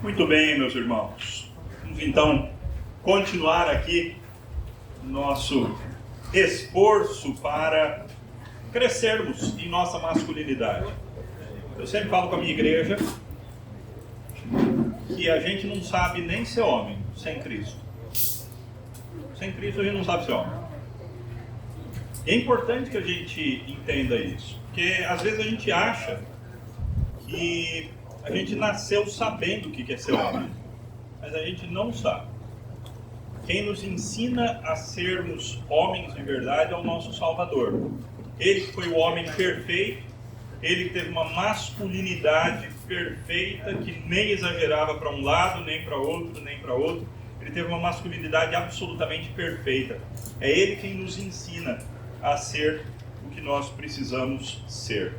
Muito bem, meus irmãos. Vamos então continuar aqui nosso esforço para crescermos em nossa masculinidade. Eu sempre falo com a minha igreja que a gente não sabe nem ser homem sem Cristo. Sem Cristo a gente não sabe ser homem. É importante que a gente entenda isso, porque às vezes a gente acha que a gente nasceu sabendo o que é ser homem, mas a gente não sabe. Quem nos ensina a sermos homens de verdade é o nosso Salvador. Ele que foi o homem perfeito, ele que teve uma masculinidade perfeita, que nem exagerava para um lado, nem para outro, nem para outro. Ele teve uma masculinidade absolutamente perfeita. É ele quem nos ensina a ser o que nós precisamos ser.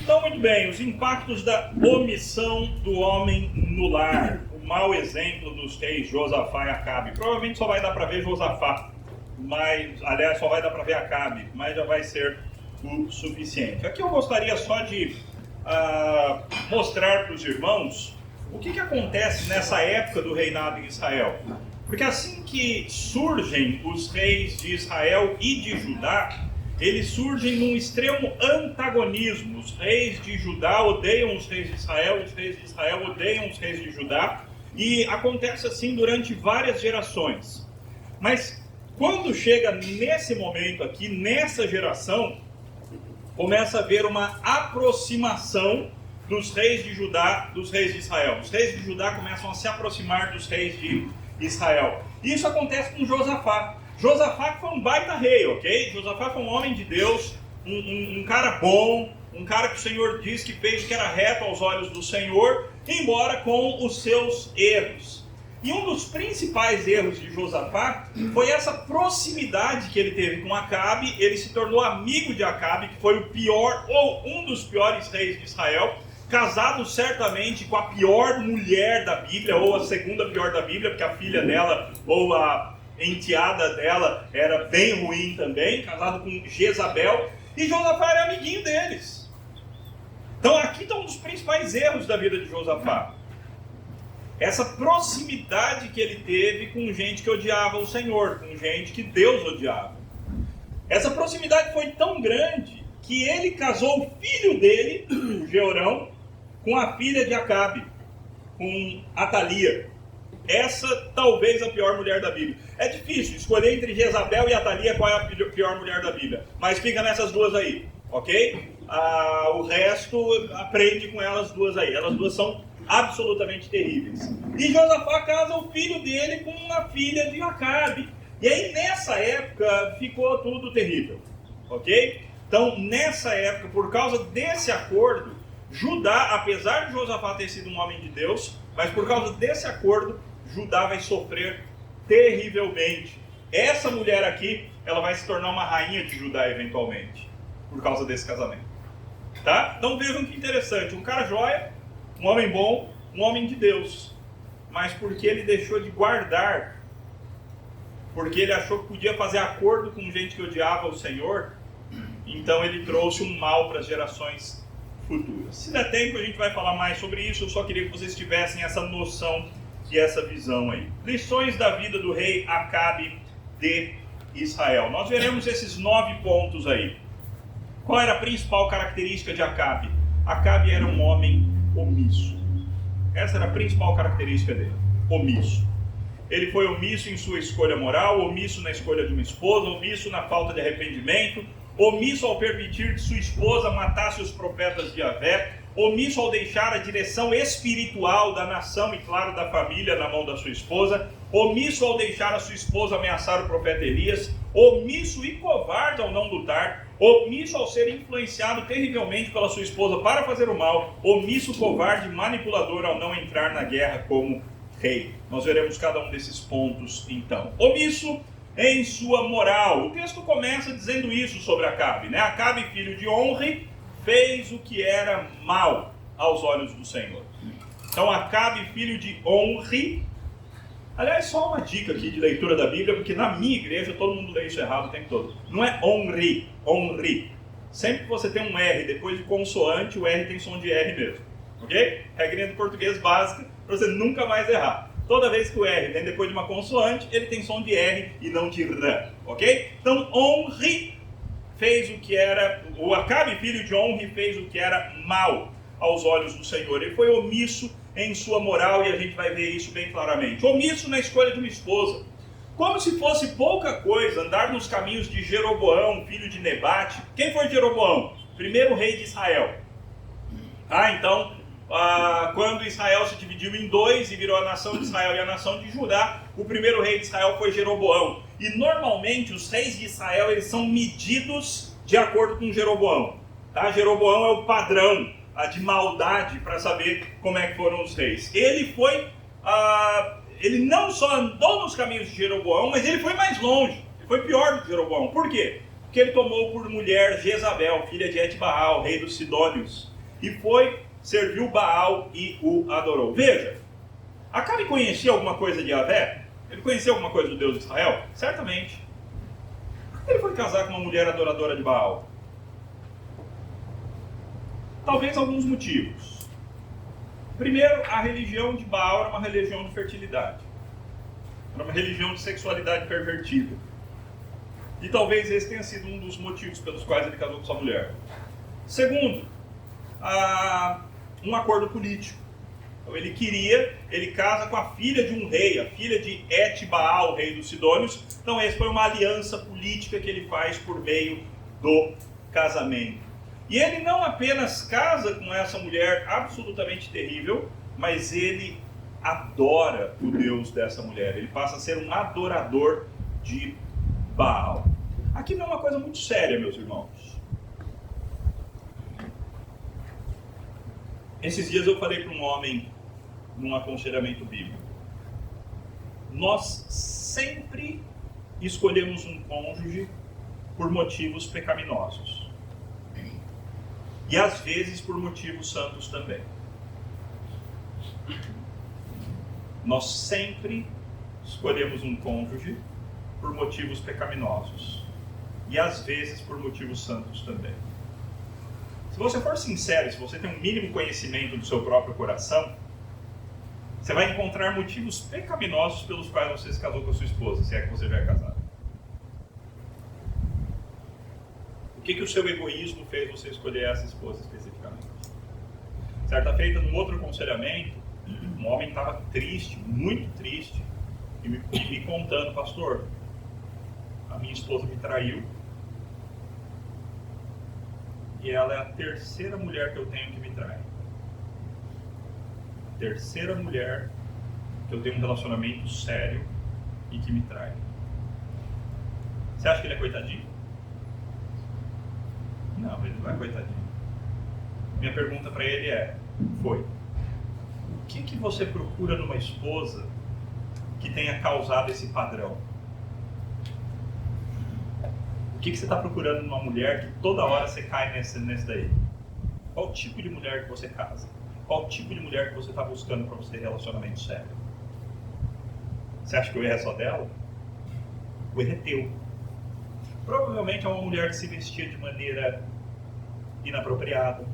Então, muito bem, os impactos da omissão do homem no lar. O mau exemplo dos reis Josafá e Acabe. Provavelmente só vai dar para ver Josafá, mas, aliás, só vai dar para ver Acabe, mas já vai ser o suficiente. Aqui eu gostaria só de mostrar para os irmãos o que acontece nessa época do reinado em Israel. Porque assim que surgem os reis de Israel e de Judá, eles surgem num extremo antagonismo. Os reis de Judá odeiam os reis de Israel, os reis de Israel odeiam os reis de Judá, e acontece assim durante várias gerações. Mas quando chega nesse momento aqui, nessa geração, começa a haver uma aproximação dos reis de Judá dos reis de Israel. Os reis de Judá começam a se aproximar dos reis de Israel. E isso acontece com Josafá. Josafá foi um baita rei, ok? Josafá foi um homem de Deus, um cara bom, um cara que o Senhor diz que fez o que era reto aos olhos do Senhor, embora com os seus erros. E um dos principais erros de Josafá foi essa proximidade que ele teve com Acabe. Ele se tornou amigo de Acabe, que foi o pior, ou um dos piores reis de Israel, casado certamente com a pior mulher da Bíblia, ou a segunda pior da Bíblia, porque a filha dela, ou a enteada dela era bem ruim também, casado com Jezabel, e Josafá era amiguinho deles. Então aqui está um dos principais erros da vida de Josafá. Essa proximidade que ele teve com gente que odiava o Senhor, com gente que Deus odiava. Essa proximidade foi tão grande que ele casou o filho dele, o Jeorão, com a filha de Acabe, com Atalia. Essa talvez a pior mulher da Bíblia. É difícil escolher entre Jezabel e Atalia qual é a pior mulher da Bíblia, mas fica nessas duas aí, ok? O resto aprende com elas duas aí. Elas duas são absolutamente terríveis. E Josafá casa o filho dele com a filha de Acabe. E aí nessa época ficou tudo terrível, ok? Então nessa época, por causa desse acordo, Judá, apesar de Josafá ter sido um homem de Deus, mas por causa desse acordo, Judá vai sofrer terrivelmente. Essa mulher aqui, ela vai se tornar uma rainha de Judá eventualmente, por causa desse casamento. Tá? Então vejam que interessante, um cara joia, um homem bom, um homem de Deus, mas porque ele deixou de guardar, porque ele achou que podia fazer acordo com gente que odiava o Senhor, então ele trouxe um mal para as gerações futuras. Se der tempo a gente vai falar mais sobre isso, eu só queria que vocês tivessem essa noção e essa visão aí. Lições da vida do rei Acabe de Israel. Nós veremos esses 9 pontos aí. Qual era a principal característica de Acabe? Acabe era um homem omisso. Essa era a principal característica dele, omisso. Ele foi omisso em sua escolha moral, omisso na escolha de uma esposa, omisso na falta de arrependimento, omisso ao permitir que sua esposa matasse os profetas de Yahvé, omisso ao deixar a direção espiritual da nação e, claro, da família na mão da sua esposa, omisso ao deixar a sua esposa ameaçar o profeta Elias, omisso e covarde ao não lutar, omisso ao ser influenciado terrivelmente pela sua esposa para fazer o mal, omisso, covarde e manipulador ao não entrar na guerra como rei. Nós veremos cada um desses pontos então. Omisso em sua moral. O texto começa dizendo isso sobre Acabe, né? Acabe, filho de Onri, fez o que era mal aos olhos do Senhor. Então Acabe, filho de Onri. Aliás, só uma dica aqui de leitura da Bíblia, porque na minha igreja todo mundo lê isso errado o tempo todo. Não é Onri, Onri. Sempre que você tem um R depois de consoante, o R tem som de R mesmo. ok? Regrinha do português básica para você nunca mais errar. Toda vez que o R vem depois de uma consoante, ele tem som de R e não de R, ok? Então, Onri fez o que era, o Acabe, filho de Onri, fez o que era mal aos olhos do Senhor. Ele foi omisso em sua moral e a gente vai ver isso bem claramente. Omisso na escolha de uma esposa. Como se fosse pouca coisa andar nos caminhos de Jeroboão, filho de Nebate. Quem foi Jeroboão? Primeiro rei de Israel. Então, quando Israel se dividiu em dois e virou a nação de Israel e a nação de Judá, o primeiro rei de Israel foi Jeroboão. E normalmente os reis de Israel eles são medidos de acordo com Jeroboão. Tá? Jeroboão é o padrão de maldade para saber como é que foram os reis. Ele não só andou nos caminhos de Jeroboão, mas ele foi mais longe. Ele foi pior do que Jeroboão. Por quê? Porque ele tomou por mulher Jezabel, filha de Etbaal, rei dos Sidônios, e serviu Baal e o adorou. Veja, Acabe conhecia alguma coisa de Yahvé? Ele conhecia alguma coisa do Deus de Israel? Certamente. Por que ele foi casar com uma mulher adoradora de Baal? Talvez alguns motivos. Primeiro, a religião de Baal era uma religião de fertilidade. Era uma religião de sexualidade pervertida. E talvez esse tenha sido um dos motivos pelos quais ele casou com sua mulher. Segundo, um acordo político. Então ele casa com a filha de um rei, a filha de Etbaal, rei dos Sidônios. Então essa foi uma aliança política que ele faz por meio do casamento. E ele não apenas casa com essa mulher absolutamente terrível, mas ele adora o Deus dessa mulher. Ele passa a ser um adorador de Baal. Aqui não é uma coisa muito séria, meus irmãos. Esses dias eu falei para um homem num aconselhamento bíblico. Nós sempre escolhemos um cônjuge por motivos pecaminosos. E às vezes por motivos santos também. Nós sempre escolhemos um cônjuge por motivos pecaminosos. E às vezes por motivos santos também. Se você for sincero, se você tem um mínimo conhecimento do seu próprio coração, você vai encontrar motivos pecaminosos pelos quais você se casou com a sua esposa, se é que você já é casado. O que o seu egoísmo fez você escolher essa esposa especificamente? Certa feita, num outro aconselhamento, um homem estava triste, muito triste, e me contando: pastor, a minha esposa me traiu, e ela é a terceira mulher que eu tenho que me trai. A terceira mulher que eu tenho um relacionamento sério e que me trai. Você acha que ele é coitadinho? Não, ele não é coitadinho. Minha pergunta para ele foi: o que você procura numa esposa que tenha causado esse padrão? O que você está procurando numa mulher que toda hora você cai nesse daí? Qual tipo de mulher que você casa? Qual tipo de mulher que você está buscando para você ter relacionamento sério? Você acha que o erro é só dela? O erro é teu. Provavelmente é uma mulher que se vestia de maneira inapropriada.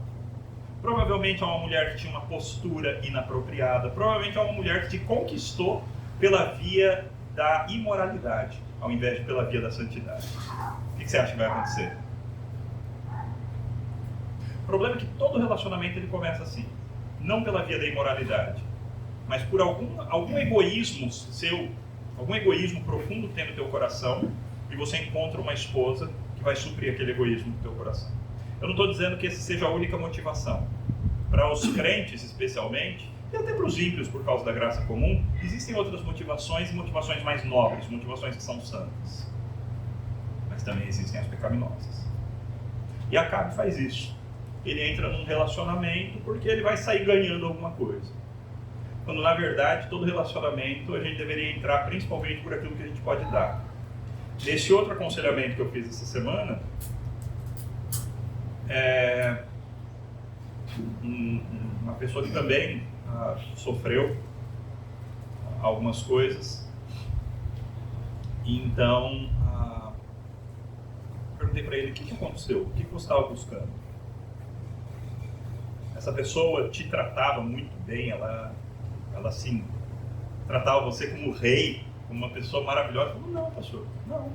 Provavelmente é uma mulher que tinha uma postura inapropriada. Provavelmente é uma mulher que te conquistou pela via da imoralidade, ao invés de pela via da santidade. O que você acha que vai acontecer? O problema é que todo relacionamento ele começa assim. Não pela via da imoralidade, mas por algum egoísmo seu, algum egoísmo profundo que tem no teu coração, e você encontra uma esposa que vai suprir aquele egoísmo no teu coração. Eu não estou dizendo que essa seja a única motivação. Para os crentes, especialmente, e até para os ímpios, por causa da graça comum, existem outras motivações e motivações mais nobres, motivações que são santas. Mas também existem as pecaminosas. E Acabe faz isso. Ele entra num relacionamento porque ele vai sair ganhando alguma coisa. Quando, na verdade, todo relacionamento a gente deveria entrar principalmente por aquilo que a gente pode dar. Nesse outro aconselhamento que eu fiz essa semana, uma pessoa que também sofreu algumas coisas. E então, perguntei para ele o que aconteceu, o que você estava buscando. essa pessoa te tratava muito bem, ela assim, tratava você como rei, como uma pessoa maravilhosa. Não, pastor, não.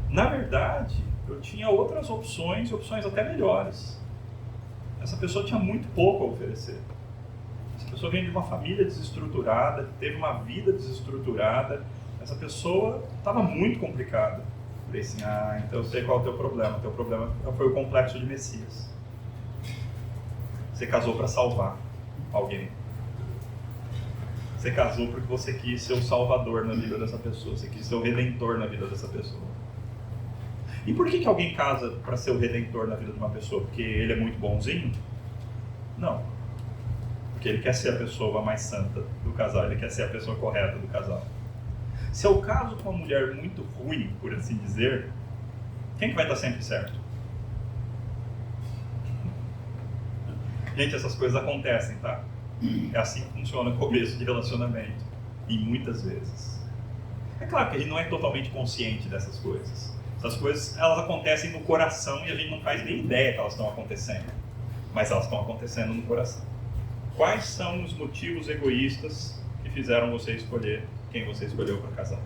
Na verdade, eu tinha outras opções, opções até melhores. Essa pessoa tinha muito pouco a oferecer. Essa pessoa vem de uma família desestruturada, teve uma vida desestruturada. Essa pessoa estava muito complicada. Falei assim, então eu sei qual é o teu problema. O teu problema foi o complexo de Messias. Você casou para salvar alguém. Você casou porque você quis ser o salvador na vida dessa pessoa. Você quis ser o redentor na vida dessa pessoa. E por que alguém casa para ser o redentor na vida de uma pessoa? Porque ele é muito bonzinho? Não. Porque ele quer ser a pessoa mais santa do casal. Ele quer ser a pessoa correta do casal. Se eu caso com uma mulher muito ruim, por assim dizer, quem que vai estar sempre certo? Gente, essas coisas acontecem, tá? É assim que funciona o começo de relacionamento. E muitas vezes. É claro que a gente não é totalmente consciente dessas coisas. Essas coisas, elas acontecem no coração e a gente não faz nem ideia que elas estão acontecendo. Mas elas estão acontecendo no coração. Quais são os motivos egoístas que fizeram você escolher quem você escolheu para casar?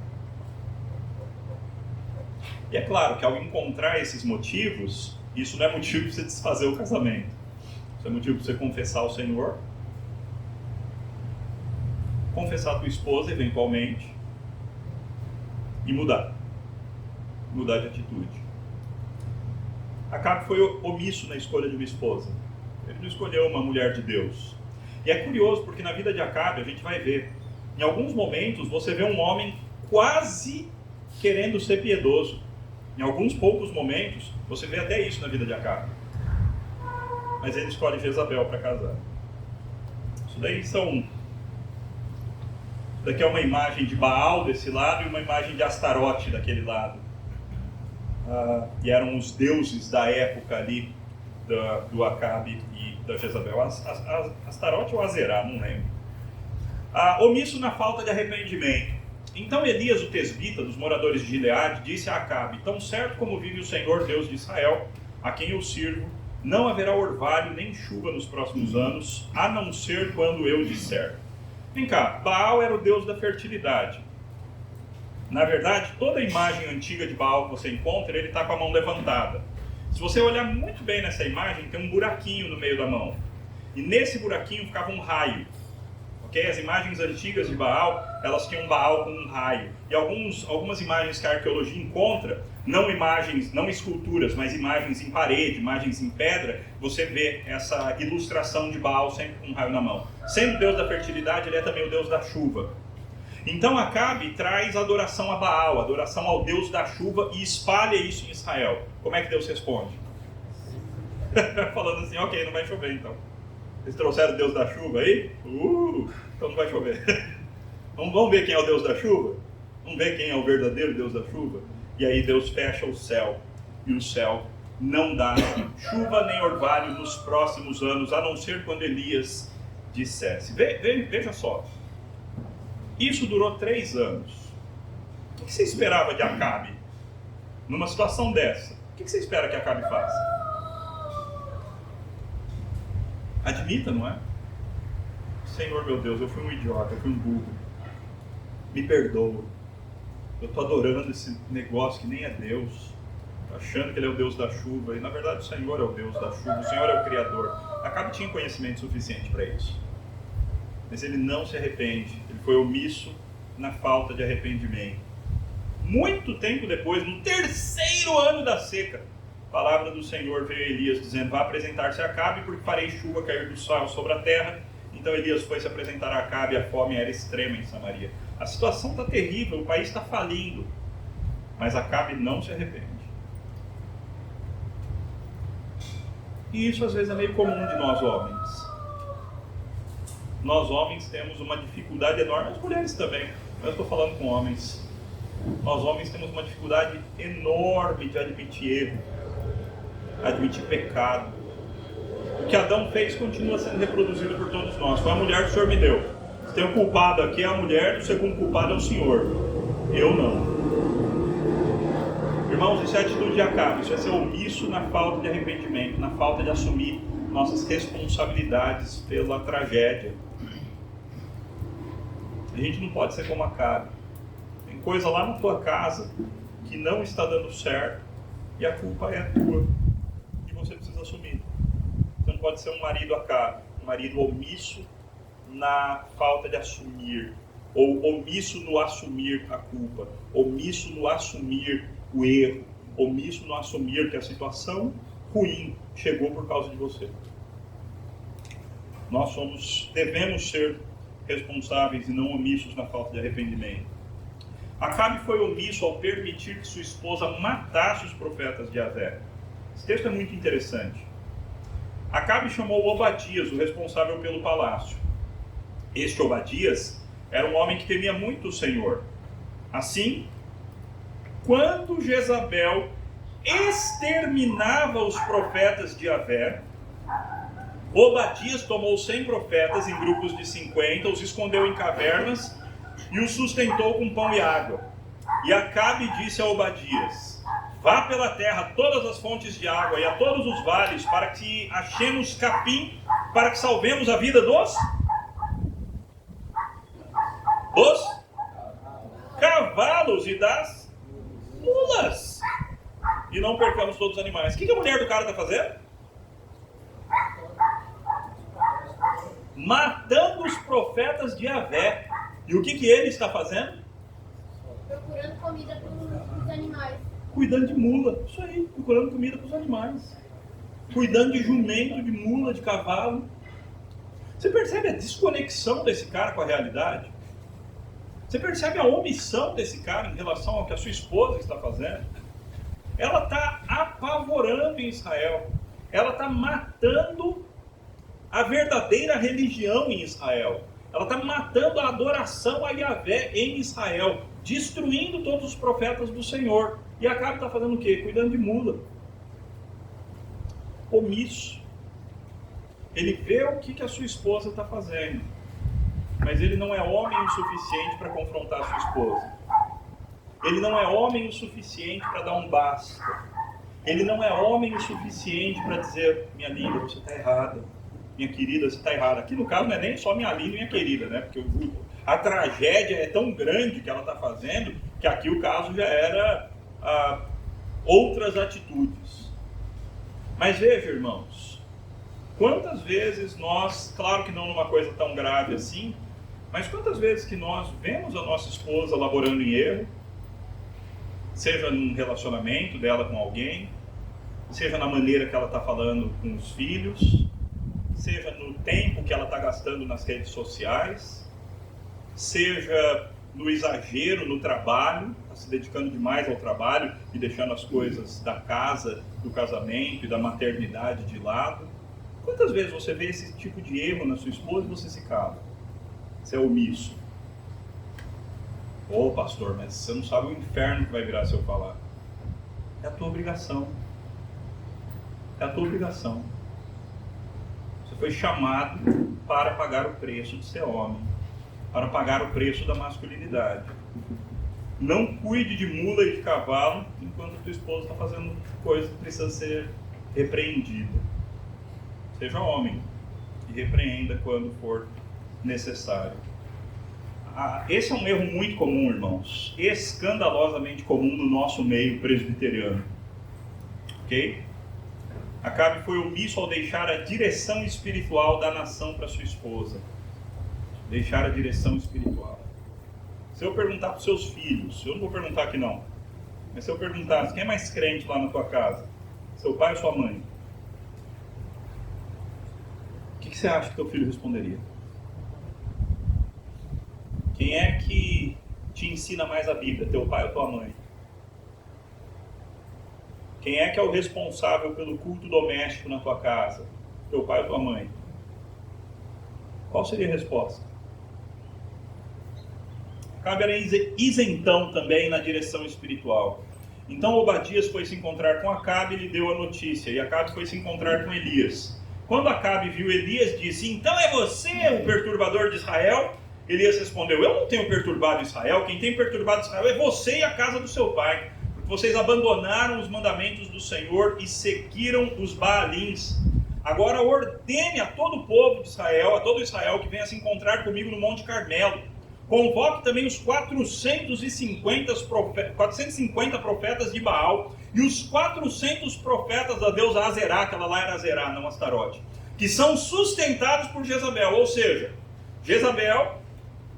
E é claro que ao encontrar esses motivos, isso não é motivo para você desfazer o casamento. Isso é motivo para você confessar ao Senhor, confessar a tua esposa eventualmente e mudar de atitude. Acabe foi omisso na escolha de uma esposa. Ele não escolheu uma mulher de Deus. E é curioso porque na vida de Acabe a gente vai ver, em alguns momentos você vê um homem quase querendo ser piedoso. Em alguns poucos momentos você vê até isso na vida de Acabe. Mas ele escolhe Jezabel para casar. Daqui é uma imagem de Baal desse lado e uma imagem de Astarote daquele lado. E eram os deuses da época ali do Acabe e da Jezabel. Astarote ou Azerá, não lembro. Omisso na falta de arrependimento. Então Elias, o tesbita, dos moradores de Gileade, disse a Acabe: tão certo como vive o Senhor Deus de Israel, a quem eu sirvo, não haverá orvalho nem chuva nos próximos anos, a não ser quando eu disser. Vem cá, Baal era o deus da fertilidade. Na verdade, toda a imagem antiga de Baal que você encontra, ele está com a mão levantada. Se você olhar muito bem nessa imagem, tem um buraquinho no meio da mão. E nesse buraquinho ficava um raio. Okay? As imagens antigas de Baal, elas tinham Baal com um raio. E algumas imagens que a arqueologia encontra, não esculturas, mas imagens em parede, imagens em pedra, você vê essa ilustração de Baal sempre com um raio na mão. Sendo Deus da fertilidade, ele é também o Deus da chuva. Então Acabe traz adoração a Baal, adoração ao Deus da chuva e espalha isso em Israel. Como é que Deus responde? Falando assim, ok, não vai chover então. Eles trouxeram o Deus da chuva aí? Então não vai chover. Vamos ver quem é o Deus da chuva? Vamos ver quem é o verdadeiro Deus da chuva? E aí Deus fecha o céu, e o céu não dá chuva nem orvalho nos próximos anos, a não ser quando Elias dissesse. Veja só. Isso durou 3 anos. O que você esperava de Acabe? Numa situação dessa, o que você espera que Acabe faça? Admita, não é? Senhor meu Deus, eu fui um idiota, eu fui um burro. Me perdoa. Eu estou adorando esse negócio que nem é Deus. Achando que ele é o Deus da chuva. E na verdade o Senhor é o Deus da chuva. O Senhor é o Criador. Acabe tinha conhecimento suficiente para isso. Mas ele não se arrepende. Ele foi omisso na falta de arrependimento. Muito tempo depois, no 3º ano da seca, a palavra do Senhor veio a Elias dizendo: vá apresentar-se a Acabe, porque farei chuva cair do céu sobre a terra. Então Elias foi se apresentar a Acabe, a fome era extrema em Samaria. A situação está terrível, o país está falindo. Mas Acabe não se arrepende. E isso às vezes é meio comum de nós homens. Nós homens temos uma dificuldade enorme, as mulheres também, mas eu estou falando com homens. Nós homens temos uma dificuldade enorme de admitir erro, admitir pecado. O que Adão fez continua sendo reproduzido por todos nós. Foi a mulher que o Senhor me deu. Se tem um culpado aqui é a mulher, o segundo culpado é o Senhor. Eu não. Irmãos, isso é a atitude de Acabe. Isso é ser omisso na falta de arrependimento, na falta de assumir nossas responsabilidades pela tragédia. A gente não pode ser como Acabe. Tem coisa lá na tua casa que não está dando certo e a culpa é tua e você precisa assumir. Você não pode ser um marido Acabe, um marido omisso na falta de assumir, ou omisso no assumir a culpa, omisso no assumir o erro, omisso no assumir que a situação ruim chegou por causa de você. Nós devemos ser responsáveis e não omissos na falta de arrependimento. Acabe foi omisso ao permitir que sua esposa matasse os profetas de Yahvé. Esse texto é muito interessante. Acabe chamou Obadias, o responsável pelo palácio. Este Obadias era um homem que temia muito o Senhor. Assim, quando Jezabel exterminava os profetas de Yahvé, Obadias tomou 100 profetas em grupos de 50, os escondeu em cavernas e os sustentou com pão e água. E Acabe disse a Obadias: vá pela terra todas as fontes de água e a todos os vales, para que achemos capim, para que salvemos a vida dos cavalos e das mulas, e não percamos todos os animais. O que a mulher do cara está fazendo? Matando os profetas de Yahvé. E o que ele está fazendo? Procurando comida para os animais. Cuidando de mula. Isso aí, procurando comida para os animais. Cuidando de jumento, de mula, de cavalo. Você percebe a desconexão desse cara com a realidade? Você percebe a omissão desse cara em relação ao que a sua esposa está fazendo? Ela está apavorando em Israel. Ela está matando a verdadeira religião em Israel. Ela está matando a adoração a Yahvé em Israel, destruindo todos os profetas do Senhor. E Acabe está fazendo o quê? Cuidando de mula. Omisso. Ele vê o que a sua esposa está fazendo, mas ele não é homem o suficiente para confrontar a sua esposa. Ele não é homem o suficiente para dar um basta. Ele não é homem o suficiente para dizer: minha linda, você está errada. Minha querida, você está errada. Aqui no caso não é nem só minha linda e minha querida, né? Porque a tragédia é tão grande que ela está fazendo, que aqui o caso já era outras atitudes. Mas veja, irmãos, quantas vezes nós, claro que não numa coisa tão grave assim, mas quantas vezes que nós vemos a nossa esposa laborando em erro, seja num relacionamento dela com alguém, seja na maneira que ela está falando com os filhos, seja no tempo que ela está gastando nas redes sociais, seja no exagero no trabalho, está se dedicando demais ao trabalho e deixando as coisas da casa, do casamento e da maternidade de lado. Quantas vezes você vê esse tipo de erro na sua esposa e você se cala? Você é omisso. Ô pastor, mas você não sabe o inferno que vai virar se eu falar. É a tua obrigação. É a tua obrigação. Você foi chamado para pagar o preço de ser homem, para pagar o preço da masculinidade. Não cuide de mula e de cavalo enquanto a tua esposa está fazendo coisa que precisa ser repreendida. Seja homem e repreenda quando for necessário. Esse é um erro muito comum, irmãos, escandalosamente comum no nosso meio presbiteriano. Ok? Acabe foi omisso ao deixar a direção espiritual da nação para sua esposa. Deixar a direção espiritual. Se eu perguntar para os seus filhos, eu não vou perguntar aqui não, mas se eu perguntasse quem é mais crente lá na tua casa, seu pai ou sua mãe, o que você acha que teu filho responderia? Quem é que te ensina mais a Bíblia, teu pai ou tua mãe? Quem é que é o responsável pelo culto doméstico na tua casa, teu pai ou tua mãe? Qual seria a resposta? Acabe era isentão também na direção espiritual. Então Obadias foi se encontrar com Acabe e lhe deu a notícia, e Acabe foi se encontrar com Elias. Quando Acabe viu Elias, disse: então é você o perturbador de Israel? Elias respondeu: eu não tenho perturbado Israel, quem tem perturbado Israel é você e a casa do seu pai, porque vocês abandonaram os mandamentos do Senhor e seguiram os Baalins. agora ordene a todo o povo de Israel, a todo Israel que venha se encontrar comigo no Monte Carmelo. Convoque também os 450 profetas de Baal e os 400 profetas da deusa Azerá, que ela lá era Azerá, não Astarote, que são sustentados por Jezabel. Ou seja, Jezabel,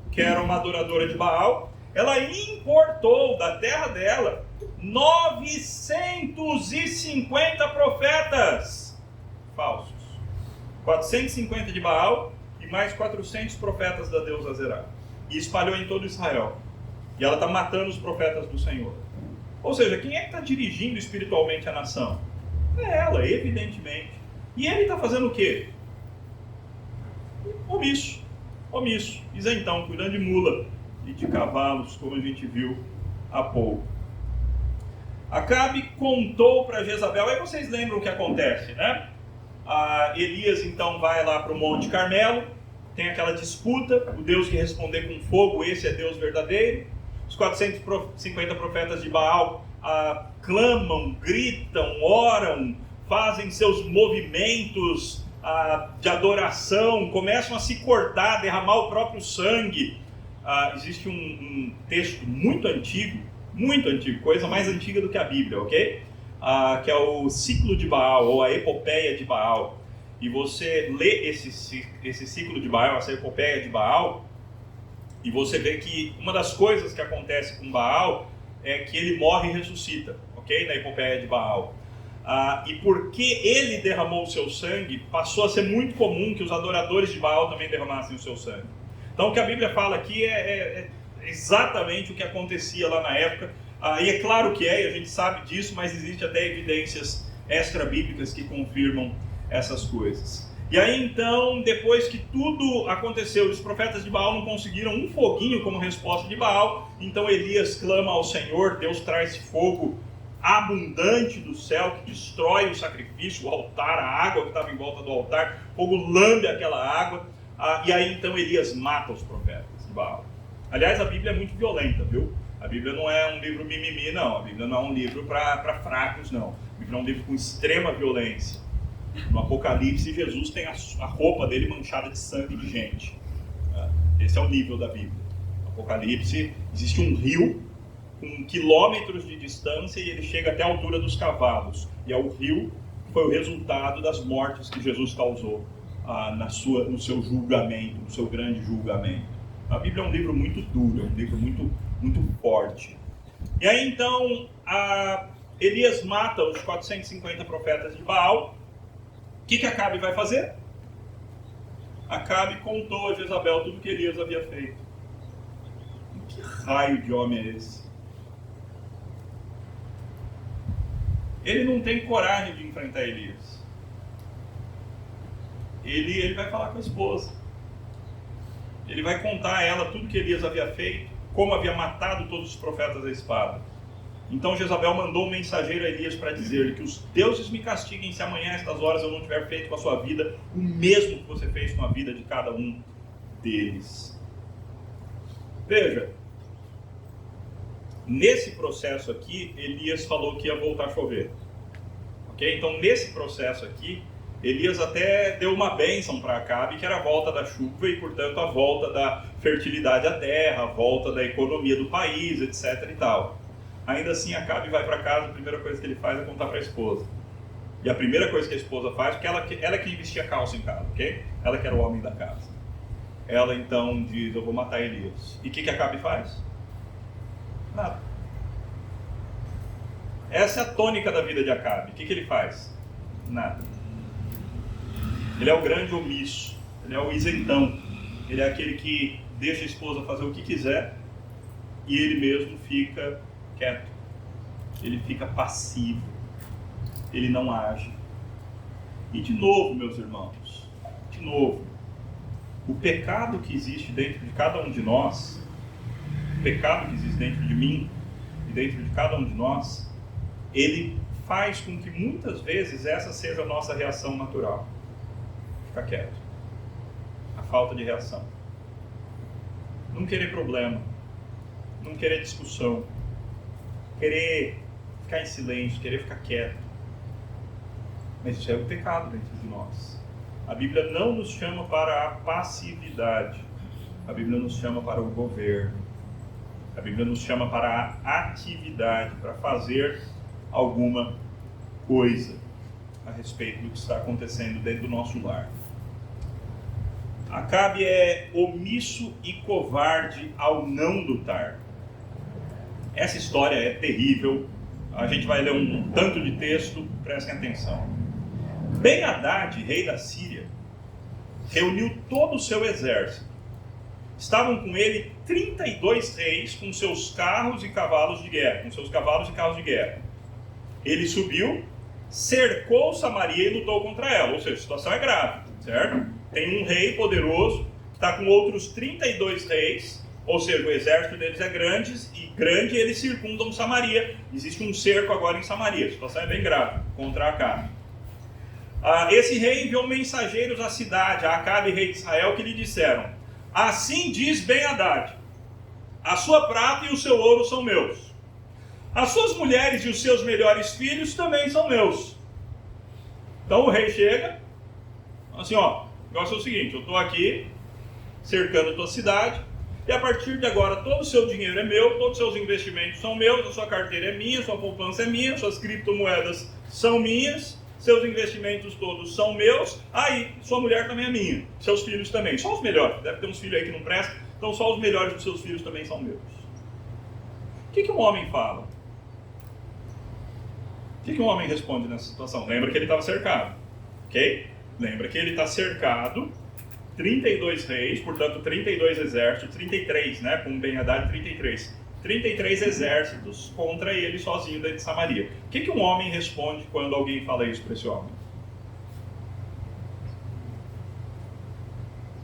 que era uma adoradora de Baal, ela importou da terra dela 950 profetas falsos. 450 de Baal e mais 400 profetas da deusa Azerá. E espalhou em todo Israel. E ela está matando os profetas do Senhor. Ou seja, quem é que está dirigindo espiritualmente a nação? É ela, evidentemente. E ele está fazendo o quê? Omisso. Isentão, cuidando de mula e de cavalos, como a gente viu há pouco. Acabe contou para Jezabel. Aí vocês lembram o que acontece, né? Elias então vai lá para o Monte Carmelo. Tem aquela disputa, o Deus que responder com fogo, esse é Deus verdadeiro. Os 450 profetas de Baal clamam, gritam, oram, fazem seus movimentos de adoração, começam a se cortar, derramar o próprio sangue. Existe um texto muito antigo, coisa mais antiga do que a Bíblia, ok? Que é o ciclo de Baal, ou a epopeia de Baal. E você lê esse ciclo de Baal, essa epopeia de Baal, e você vê que uma das coisas que acontece com Baal é que ele morre e ressuscita, ok? Na epopeia de Baal. E porque ele derramou o seu sangue, passou a ser muito comum que os adoradores de Baal também derramassem o seu sangue. Então o que a Bíblia fala aqui é exatamente o que acontecia lá na época. E é claro que e a gente sabe disso, mas existe até evidências extra-bíblicas que confirmam essas coisas. E aí então, depois que tudo aconteceu, os profetas de Baal não conseguiram um foguinho como resposta de Baal, então Elias clama ao Senhor, Deus traz fogo abundante do céu que destrói o sacrifício, o altar, a água que estava em volta do altar, fogo lambe aquela água, e aí então Elias mata os profetas de Baal. Aliás, a Bíblia é muito violenta, viu? A Bíblia não é um livro mimimi, não. A Bíblia não é um livro para fracos, não. A Bíblia é um livro com extrema violência. No Apocalipse, Jesus tem a roupa dele manchada de sangue de gente. Esse é o nível da Bíblia. No Apocalipse, existe um rio com quilômetros de distância e ele chega até a altura dos cavalos. E é o rio que foi o resultado das mortes que Jesus causou no seu julgamento, no seu grande julgamento. A Bíblia é um livro muito duro, é um livro muito forte. E aí então, Elias mata os 450 profetas de Baal. O que Acabe vai fazer? Acabe contou a Jezabel tudo que Elias havia feito. Que raio de homem é esse? Ele não tem coragem de enfrentar Elias. Ele vai falar com a esposa. Ele vai contar a ela tudo que Elias havia feito, como havia matado todos os profetas à espada. Então Jezabel mandou um mensageiro a Elias para dizer-lhe que os deuses me castiguem se amanhã, a estas horas, eu não tiver feito com a sua vida o mesmo que você fez com a vida de cada um deles. Veja, nesse processo aqui, Elias falou que ia voltar a chover. Ok? Então, nesse processo aqui, Elias até deu uma bênção para Acabe, que era a volta da chuva e, portanto, a volta da fertilidade à terra, a volta da economia do país, etc. e tal. Ainda assim, Acabe vai para casa, a primeira coisa que ele faz é contar para a esposa. E a primeira coisa que a esposa faz, porque ela é que vestia calça em casa, ok? Ela que era o homem da casa. Ela então diz, eu vou matar Elias. E o que Acabe faz? Nada. Essa é a tônica da vida de Acabe. O que ele faz? Nada. Ele é o grande omisso, ele é o isentão, ele é aquele que deixa a esposa fazer o que quiser e ele mesmo fica quieto, ele fica passivo, ele não age. E de novo, meus irmãos, o pecado que existe dentro de cada um de nós, o pecado que existe dentro de mim e dentro de cada um de nós, ele faz com que muitas vezes essa seja a nossa reação natural. Ficar quieto. A falta de reação. Não querer problema. Não querer discussão. Querer ficar em silêncio, querer ficar quieto. Mas isso é o pecado dentro de nós. A Bíblia não nos chama para a passividade. A Bíblia nos chama para o governo. A Bíblia nos chama para a atividade, para fazer alguma coisa a respeito do que está acontecendo dentro do nosso lar. Acabe é omisso e covarde ao não lutar. Essa história é terrível. A gente vai ler um tanto de texto, prestem atenção. Ben-Hadad, rei da Síria, reuniu todo o seu exército. Estavam com ele 32 reis com seus carros e cavalos de guerra, Ele subiu, cercou Samaria e lutou contra ela. Ou seja, a situação é grave, certo? Tem um rei poderoso que está com outros 32 reis, ou seja, o exército deles é grande e eles circundam Samaria. Existe um cerco agora em Samaria. A situação é bem grave contra Acabe. Esse rei enviou mensageiros à cidade, a Acabe, rei de Israel, que lhe disseram: assim diz Ben-Hadad, a sua prata e o seu ouro são meus. As suas mulheres e os seus melhores filhos também são meus. Então o rei chega, assim, ó, o negócio é o seguinte: eu estou aqui cercando a tua cidade, e a partir de agora todo o seu dinheiro é meu, todos os seus investimentos são meus, a sua carteira é minha, a sua poupança é minha, suas criptomoedas são minhas, seus investimentos todos são meus, aí sua mulher também é minha, seus filhos também, só os melhores, deve ter uns filhos aí que não prestam, então só os melhores dos seus filhos também são meus. O que um homem fala? O que um homem responde nessa situação? Lembra que ele estava cercado, ok? Lembra que ele está cercado, 32 reis, portanto 32 exércitos, 33, né? Com Ben-Hadad 33. 33 exércitos contra ele sozinho dentro de Samaria. O que um homem responde quando alguém fala isso para esse homem?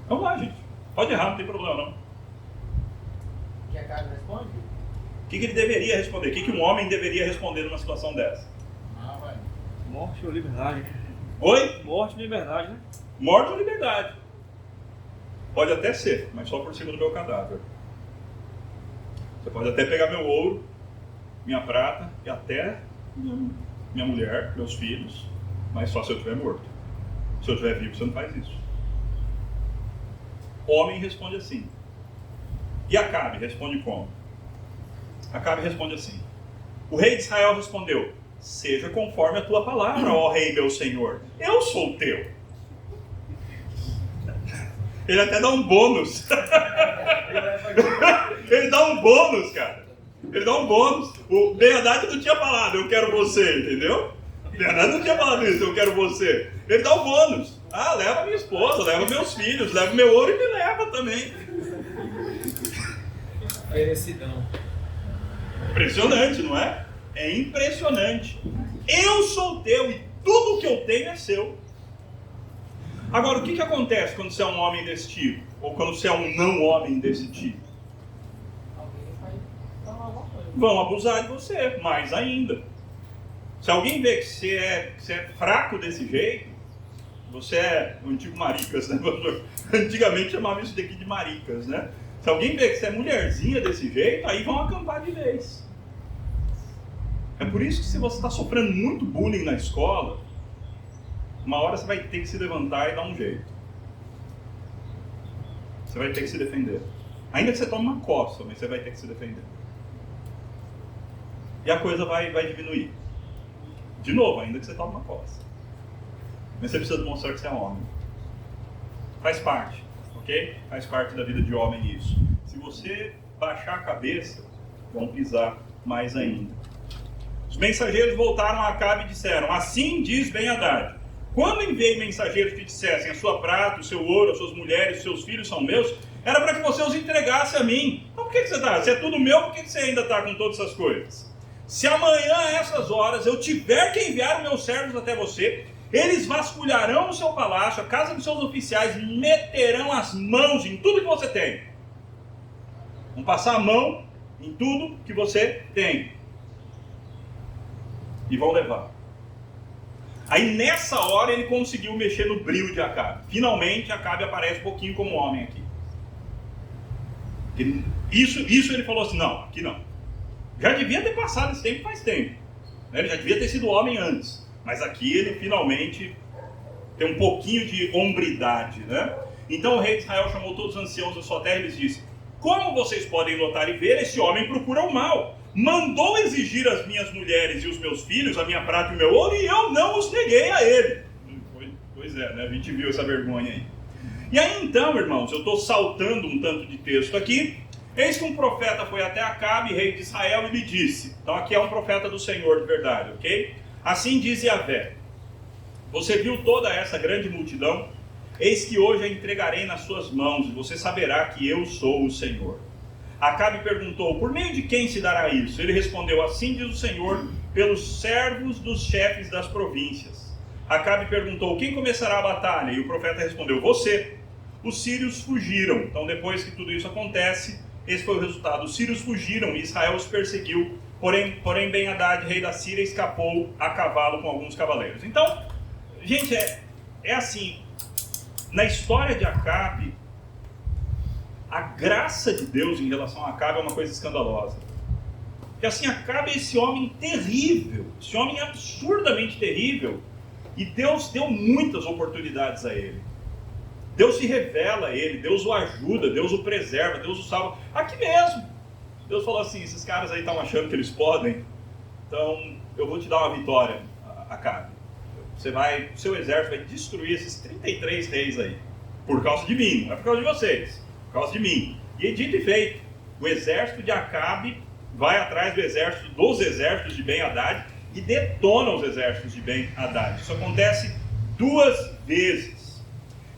Vamos lá, gente. Pode errar, não tem problema não. O que Acabe responde? O que ele deveria responder? O que um homem deveria responder numa situação dessa? Vai. Morte ou liberdade? Oi? Morte ou liberdade, né? Morte ou liberdade? Pode até ser, mas só por cima do meu cadáver. Você pode até pegar meu ouro, minha prata e até minha mulher, meus filhos, mas só se eu estiver morto. Se eu estiver vivo, você não faz isso. Homem responde assim. E Acabe responde como? Acabe responde assim: o rei de Israel respondeu: seja conforme a tua palavra, ó rei meu senhor, eu sou teu. Ele até dá um bônus. Ele dá um bônus, cara. Ele dá um bônus. O Ben-Hadad não tinha falado, eu quero você, entendeu? O Ben-Hadad não tinha falado isso, eu quero você. Ele dá um bônus. Ah, leva minha esposa, leva meus filhos, leva meu ouro e me leva também. Merecidão. Impressionante, não é? É impressionante. Eu sou teu e tudo que eu tenho é seu. Agora, o que acontece quando você é um homem desse tipo? Ou quando você é um não homem desse tipo? Alguém vai falar alguma coisa. Vão abusar de você, mais ainda. Se alguém vê que você é fraco desse jeito, você é o antigo maricas, né? Antigamente chamava isso daqui de maricas, né? Se alguém vê que você é mulherzinha desse jeito, aí vão acampar de vez. É por isso que se você está sofrendo muito bullying na escola, uma hora você vai ter que se levantar e dar um jeito. Você vai ter que se defender. Ainda que você tome uma coça, mas você vai ter que se defender. E a coisa vai diminuir. De novo, ainda que você tome uma coça. Mas você precisa demonstrar que você é homem. Faz parte, ok? Faz parte da vida de homem isso. Se você baixar a cabeça, vão pisar mais ainda. Os mensageiros voltaram a Acabe e disseram: assim diz Ben-Hadad, quando enviei mensageiros que dissessem a sua prata, o seu ouro, as suas mulheres, os seus filhos são meus, era para que você os entregasse a mim. Então por que você está? Se é tudo meu, por que você ainda está com todas essas coisas? Se amanhã a essas horas eu tiver que enviar meus servos até você, eles vasculharão o seu palácio, a casa dos seus oficiais, meterão as mãos em tudo que você tem. Vão passar a mão em tudo que você tem. E vão levar. Aí nessa hora ele conseguiu mexer no brilho de Acabe. Finalmente Acabe aparece um pouquinho como homem aqui. Isso ele falou assim: não, aqui não. Já devia ter passado esse tempo faz tempo. Ele já devia ter sido homem antes. Mas aqui ele finalmente tem um pouquinho de hombridade, né? Então o rei de Israel chamou todos os anciãos da sua terra e lhes disse: como vocês podem notar e ver, esse homem procura o mal. Mandou exigir as minhas mulheres e os meus filhos, a minha prata e o meu ouro, e eu não os neguei a ele. Pois é, né? A gente viu essa vergonha aí. E aí então, irmãos, eu estou saltando um tanto de texto aqui. Eis que um profeta foi até Acabe, rei de Israel, e lhe disse. Então aqui é um profeta do Senhor de verdade, ok? Assim diz Yahvé: você viu toda essa grande multidão? Eis que hoje a entregarei nas suas mãos, e você saberá que eu sou o Senhor. Acabe perguntou: por meio de quem se dará isso? Ele respondeu: assim diz o Senhor, pelos servos dos chefes das províncias. Acabe perguntou: quem começará a batalha? E o profeta respondeu: você. Os sírios fugiram. Então depois que tudo isso acontece, esse foi o resultado. Os sírios fugiram e Israel os perseguiu. Porém Ben-Hadad, rei da Síria, escapou a cavalo com alguns cavaleiros. Então, gente, é assim, na história de Acabe, a graça de Deus em relação a Acabe é uma coisa escandalosa. Porque assim, Acabe é esse homem terrível, esse homem absurdamente terrível, e Deus deu muitas oportunidades a ele. Deus se revela a ele, Deus o ajuda, Deus o preserva, Deus o salva. Aqui mesmo, Deus falou assim: esses caras aí estão achando que eles podem, então eu vou te dar uma vitória, Acabe. O seu exército vai destruir esses 33 reis aí, por causa de mim, não é por causa de vocês, por causa de mim. E dito e feito, o exército de Acabe vai atrás dos exércitos de Ben-Hadad e detona os exércitos de Ben-Hadad. Isso acontece 2 vezes.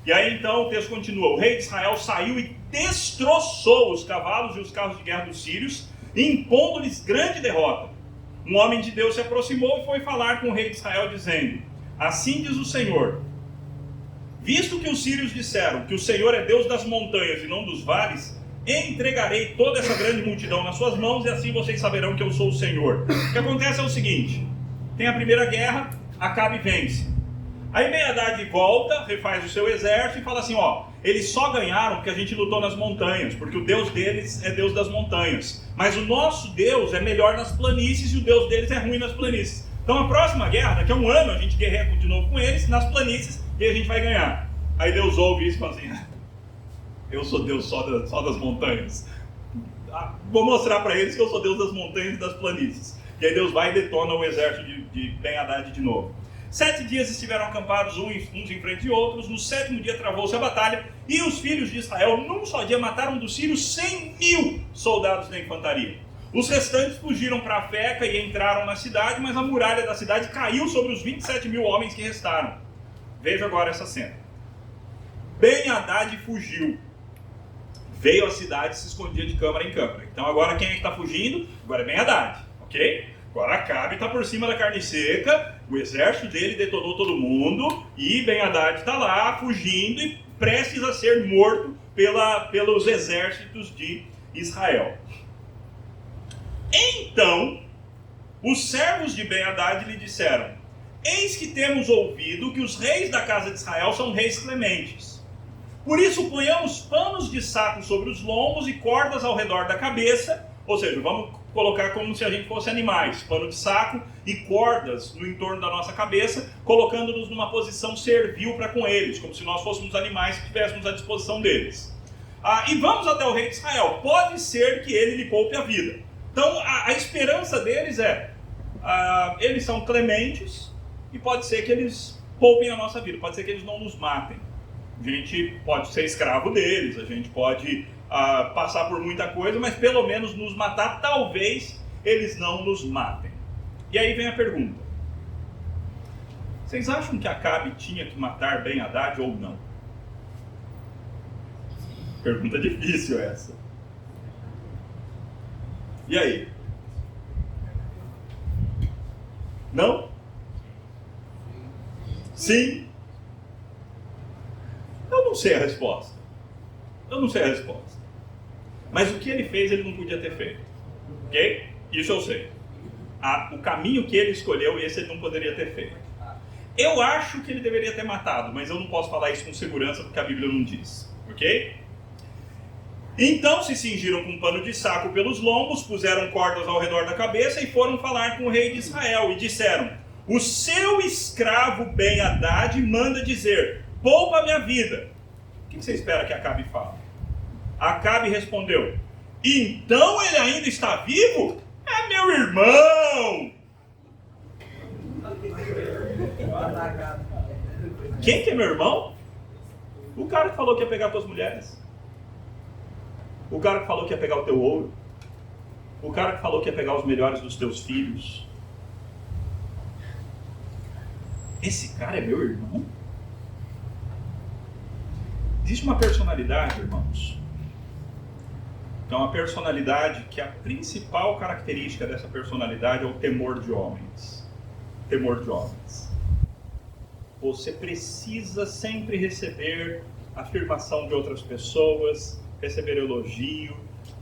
E aí então o texto continua: o rei de Israel saiu e destroçou os cavalos e os carros de guerra dos sírios, impondo-lhes grande derrota. Um homem de Deus se aproximou e foi falar com o rei de Israel, dizendo: assim diz o Senhor, visto que os sírios disseram que o Senhor é Deus das montanhas e não dos vales, entregarei toda essa grande multidão nas suas mãos, e assim vocês saberão que eu sou o Senhor. O que acontece é o seguinte: tem a primeira guerra, Acabe vence. Aí Ben-Hadad volta, refaz o seu exército e fala assim: ó, eles só ganharam porque a gente lutou nas montanhas, porque o Deus deles é Deus das montanhas. Mas o nosso Deus é melhor nas planícies e o Deus deles é ruim nas planícies. Então a próxima guerra, daqui a um ano, a gente guerreia de novo com eles nas planícies e a gente vai ganhar. Aí Deus ouve isso e fala assim: eu sou Deus só das montanhas. Vou mostrar para eles que eu sou Deus das montanhas e das planícies. E aí Deus vai e detona o exército de Ben-Hadad de novo. 7 dias estiveram acampados uns em frente de outros. No 7º dia travou-se a batalha, e os filhos de Israel num só dia mataram dos sírios 100.000 soldados da infantaria. Os restantes fugiram para a Feca e entraram na cidade, mas a muralha da cidade caiu sobre os 27.000 homens que restaram. Veja agora essa cena. Ben-Hadad fugiu, veio à cidade e se escondia de câmara em câmara. Então agora quem é que está fugindo? Agora é Ben-Hadad, ok? Agora Acabe está por cima da carne seca, o exército dele detonou todo mundo, e Ben-Hadad está lá fugindo e prestes a ser morto pelos exércitos de Israel. Então, os servos de Ben-Hadad lhe disseram: eis que temos ouvido que os reis da casa de Israel são reis clementes. Por isso ponhamos panos de saco sobre os lombos e cordas ao redor da cabeça, ou seja, vamos colocar como se a gente fosse animais, pano de saco e cordas no entorno da nossa cabeça, colocando-nos numa posição servil para com eles, como se nós fôssemos animais que estivéssemos à disposição deles. E vamos até o rei de Israel, pode ser que ele lhe poupe a vida. Então a esperança deles é, eles são clementes e pode ser que eles poupem a nossa vida, pode ser que eles não nos matem. A gente pode ser escravo deles, a gente pode passar por muita coisa, mas pelo menos nos matar, talvez eles não nos matem. E aí vem a pergunta: vocês acham que Acabe tinha que matar Ben-Hadad ou não? Pergunta difícil essa. E aí? Não? Sim? Eu não sei a resposta. Mas o que ele fez, ele não podia ter feito. Ok? Isso eu sei. O caminho que ele escolheu, esse ele não poderia ter feito. Eu acho que ele deveria ter matado, mas eu não posso falar isso com segurança porque a Bíblia não diz. Ok? Então se cingiram com um pano de saco pelos lombos, puseram cordas ao redor da cabeça e foram falar com o rei de Israel e disseram: o seu escravo Ben-Hadad manda dizer, poupa a minha vida. O que você espera que Acabe fale? Acabe respondeu, então ele ainda está vivo? É meu irmão! Quem que é meu irmão? O cara que falou que ia pegar tuas mulheres. O cara que falou que ia pegar o teu ouro. O cara que falou que ia pegar os melhores dos teus filhos. Esse cara é meu irmão? Existe uma personalidade, irmãos. É uma personalidade que a principal característica dessa personalidade é o temor de homens. Temor de homens. Você precisa sempre receber afirmação de outras pessoas, receber elogio.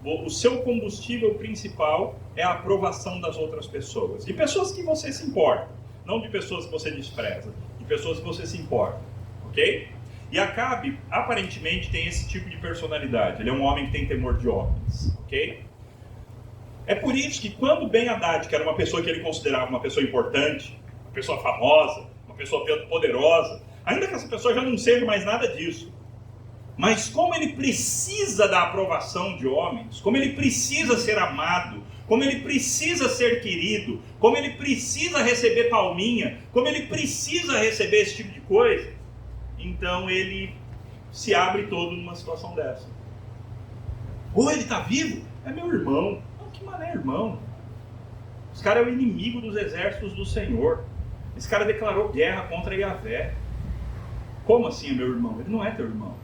O seu combustível principal é a aprovação das outras pessoas. De pessoas que você se importa. Não de pessoas que você despreza. De pessoas que você se importa. Ok? E Acabe, aparentemente, tem esse tipo de personalidade. Ele é um homem que tem temor de homens. Ok? É por isso que quando Ben-Hadad, que era uma pessoa que ele considerava uma pessoa importante, uma pessoa famosa, uma pessoa poderosa, ainda que essa pessoa já não seja mais nada disso, mas como ele precisa da aprovação de homens, como ele precisa ser amado, como ele precisa ser querido, como ele precisa receber palminha, como ele precisa receber esse tipo de coisa, então ele se abre todo numa situação dessa. Ou ele está vivo? É meu irmão. Não, que mané irmão? Esse cara é o inimigo dos exércitos do Senhor. Esse cara declarou guerra contra Yahvé. Como assim é meu irmão? Ele não é teu irmão.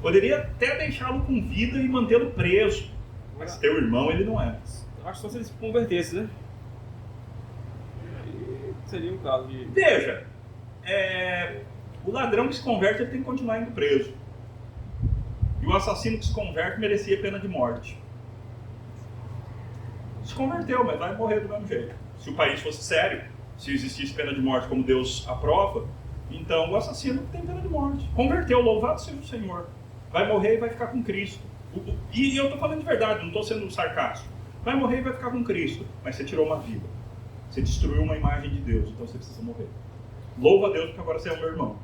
Poderia até deixá-lo com vida e mantê-lo preso. Mas teu irmão ele não é. Eu acho que só se ele se convertesse, né? Aí seria um caso de... Veja, o ladrão que se converte ele tem que continuar indo preso. E o assassino que se converte merecia pena de morte. Se converteu, mas vai morrer do mesmo jeito. Se o país fosse sério, se existisse pena de morte como Deus aprova, então o assassino tem pena de morte. Converteu, louvado seja o Senhor. Vai morrer e vai ficar com Cristo. E eu estou falando de verdade, não estou sendo sarcástico. Vai morrer e vai ficar com Cristo. Mas você tirou uma vida. Você destruiu uma imagem de Deus, então você precisa morrer. Louva a Deus porque agora você é o meu irmão.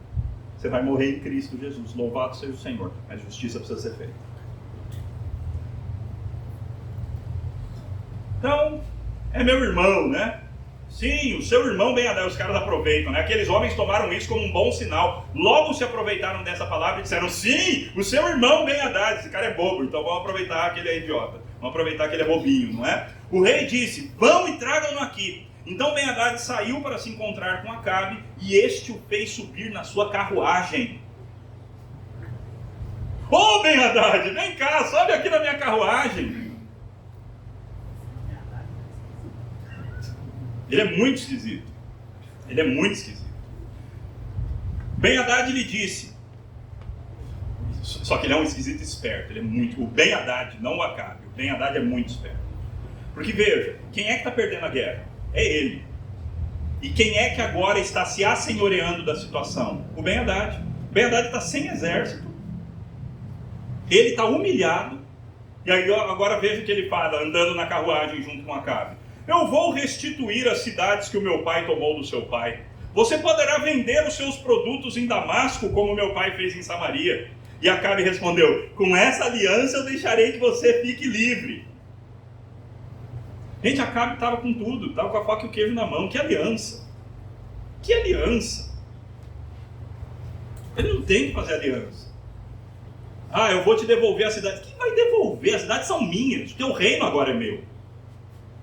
Você vai morrer em Cristo Jesus. Louvado seja o Senhor. Mas justiça precisa ser feita. Então, é meu irmão, né? Sim, o seu irmão Ben-Hadad, os caras aproveitam, né? Aqueles homens tomaram isso como um bom sinal. Logo se aproveitaram dessa palavra e disseram, sim, o seu irmão Ben-Hadad, esse cara é bobo, então vamos aproveitar que ele é idiota. Vamos aproveitar que ele é bobinho, não é? O rei disse, vão e tragam-no aqui. Então Ben-Hadad saiu para se encontrar com Acabe e este o fez subir na sua carruagem. Ô Ben-Hadad, vem cá, sobe aqui na minha carruagem. Ele é muito esquisito. Ele é muito esquisito. Ben-Hadad lhe disse, só que ele é um esquisito esperto, ele é muito, o Ben-Hadad, não o Acabe, o Ben-Hadad é muito esperto. Porque veja, quem é que está perdendo a guerra? É ele. E quem é que agora está se assenhoreando da situação? O Ben-Hadad. O Ben-Hadad está sem exército. Ele está humilhado. E aí agora veja o que ele fala, andando na carruagem junto com Acabe. Eu vou restituir as cidades que o meu pai tomou do seu pai. Você poderá vender os seus produtos em Damasco, como meu pai fez em Samaria. E Acabe respondeu, com essa aliança eu deixarei que você fique livre. Gente, Acabe estava com tudo, estava com a faca e o queijo na mão. Que aliança? Que aliança? Ele não tem que fazer aliança. Ah, eu vou te devolver a cidade. Quem vai devolver? As cidades são minhas. O teu reino agora é meu.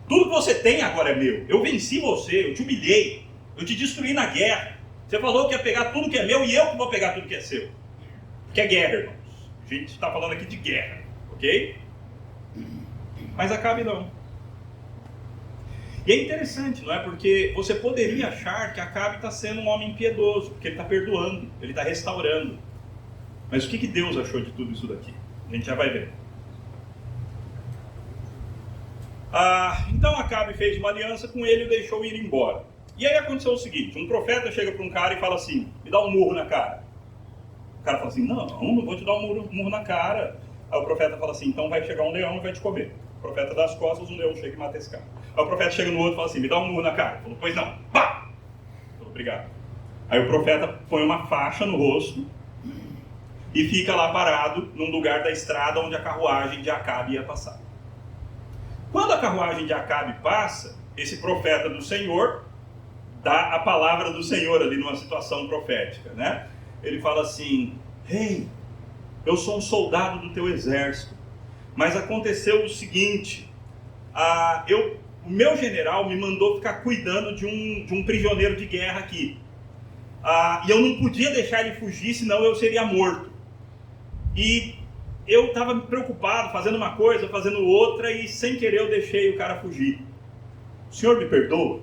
Tudo que você tem agora é meu. Eu venci você, eu te humilhei. Eu te destruí na guerra. Você falou que ia pegar tudo que é meu e eu que vou pegar tudo que é seu. Porque é guerra, irmãos. A gente está falando aqui de guerra, ok? Mas Acabe não. E é interessante, não é? Porque você poderia achar que Acabe está sendo um homem piedoso, porque ele está perdoando, ele está restaurando. Mas o que Deus achou de tudo isso daqui? A gente já vai ver. Então Acabe fez uma aliança com ele e o deixou ir embora. E aí aconteceu o seguinte, um profeta chega para um cara e fala assim, me dá um murro na cara. O cara fala assim, não vou te dar um murro na cara. Aí o profeta fala assim, então vai chegar um leão e vai te comer. profeta dá as costas, um leão chega e mata esse cara. Aí o profeta chega no outro e fala assim, me dá um murro na cara. Ele falou, pois não. Pá! Ele falou, obrigado. Aí o profeta põe uma faixa no rosto e fica lá parado num lugar da estrada onde a carruagem de Acabe ia passar. Quando a carruagem de Acabe passa, esse profeta do Senhor dá a palavra do Senhor ali numa situação profética, né? Ele fala assim, rei, eu sou um soldado do teu exército, mas aconteceu o seguinte, o meu general me mandou ficar cuidando de um prisioneiro de guerra aqui. E eu não podia deixar ele fugir, senão eu seria morto. E eu estava preocupado, fazendo uma coisa, fazendo outra, e sem querer eu deixei o cara fugir. O senhor me perdoa?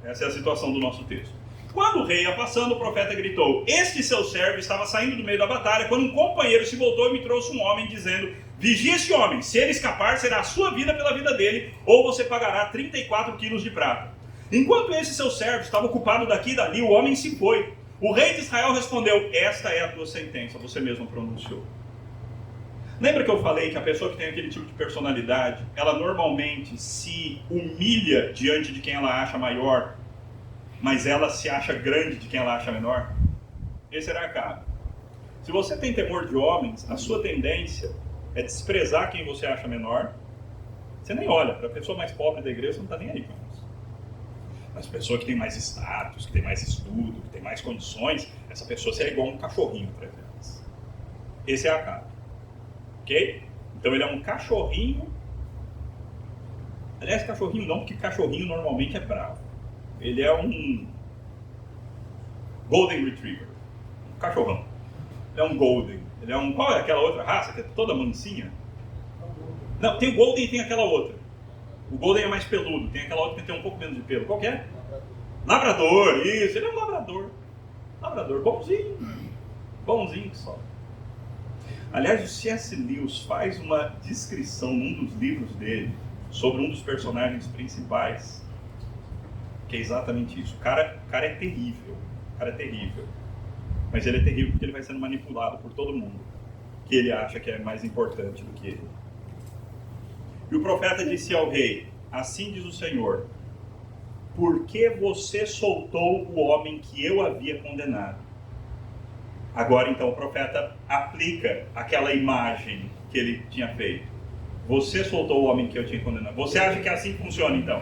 Essa é a situação do nosso texto. Quando o rei ia passando, o profeta gritou, este seu servo estava saindo do meio da batalha, quando um companheiro se voltou e me trouxe um homem, dizendo, vigie esse homem, se ele escapar, será a sua vida pela vida dele, ou você pagará 34 quilos de prata. Enquanto esse seu servo estava ocupado daqui e dali, o homem se foi. O rei de Israel respondeu, esta é a tua sentença, você mesmo pronunciou. Lembra que eu falei que a pessoa que tem aquele tipo de personalidade, ela normalmente se humilha diante de quem ela acha maior, mas ela se acha grande de quem ela acha menor? Esse era Acabe. Se você tem temor de homens, a sua tendência é desprezar quem você acha menor. Você nem olha, para a pessoa mais pobre da igreja, você não está nem aí com isso. Mas a pessoa que tem mais status, que tem mais estudo, que tem mais condições, essa pessoa será igual um cachorrinho para elas. Esse é Acabe. Ok? Então ele é um cachorrinho. Aliás, cachorrinho não, porque cachorrinho normalmente é bravo. Ele é um Golden Retriever. Um cachorrão. Ele é um Golden. Ele é um... Qual é aquela outra raça que é toda mansinha? Não, tem o Golden e tem aquela outra. O Golden é mais peludo. Tem aquela outra que tem um pouco menos de pelo. Qual que é? Labrador, isso. Ele é um labrador. Labrador, bonzinho. Bonzinho que só. Aliás, o C.S. Lewis faz uma descrição num dos livros dele sobre um dos personagens principais, que é exatamente isso. O cara é terrível. O cara é terrível. Mas ele é terrível porque ele vai sendo manipulado por todo mundo, que ele acha que é mais importante do que ele. E o profeta disse ao rei, assim diz o Senhor, por que você soltou o homem que eu havia condenado? Agora então o profeta aplica aquela imagem que ele tinha feito. Você soltou o homem que eu tinha condenado. Você acha que é assim que funciona então?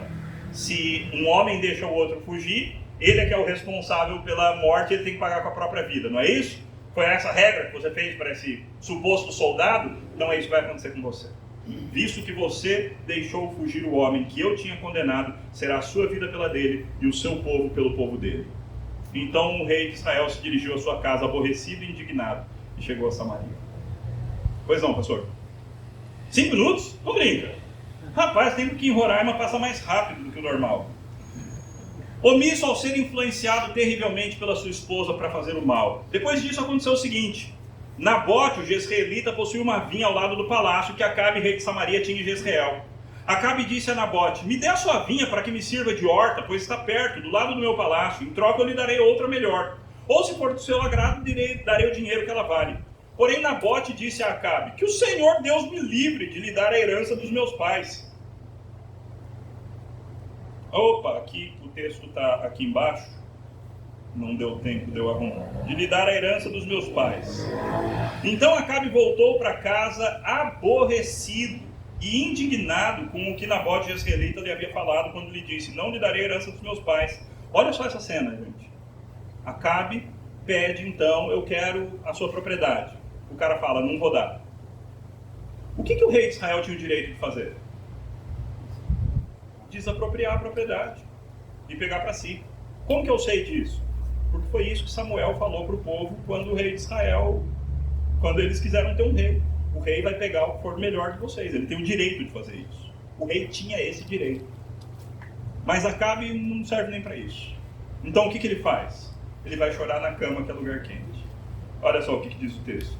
Se um homem deixa o outro fugir, ele é que é o responsável pela morte, ele tem que pagar com a própria vida, não é isso? Foi essa regra que você fez para esse suposto soldado? Não é isso que vai acontecer com você. Visto que você deixou fugir o homem que eu tinha condenado, será a sua vida pela dele e o seu povo pelo povo dele. Então o rei de Israel se dirigiu à sua casa aborrecido e indignado e chegou a Samaria. Pois não, pastor? 5 minutos? Não brinca. Rapaz, tempo que em Roraima passa mais rápido do que o normal. Omisso ao ser influenciado terrivelmente pela sua esposa para fazer o mal. Depois disso aconteceu o seguinte. Nabote, o jezreelita, possuía uma vinha ao lado do palácio que Acabe, rei de Samaria, tinha em Jezreel. Acabe disse a Nabote, me dê a sua vinha para que me sirva de horta, pois está perto, do lado do meu palácio. Em troca eu lhe darei outra melhor. Ou se for do seu agrado, darei o dinheiro que ela vale. Porém Nabote disse a Acabe, que o Senhor Deus me livre de lhe dar a herança dos meus pais. Opa, aqui o texto está aqui embaixo. Não deu tempo de eu arrumar. De lhe dar a herança dos meus pais. Então Acabe voltou para casa aborrecido e indignado com o que Nabote jezreelita lhe havia falado quando lhe disse, não lhe darei a herança dos meus pais. Olha só essa cena, gente. Acabe pede, então, eu quero a sua propriedade. O cara fala, não vou dar. O que o rei de Israel tinha o direito de fazer? Desapropriar a propriedade e pegar para si. Como que eu sei disso? Porque foi isso que Samuel falou para o povo quando o rei de Israel, quando eles quiseram ter um rei. O rei vai pegar o que for melhor de vocês. Ele tem o direito de fazer isso. O rei tinha esse direito. Mas Acabe não serve nem para isso. Então o que ele faz? Ele vai chorar na cama, que é lugar quente. Olha só o que diz o texto.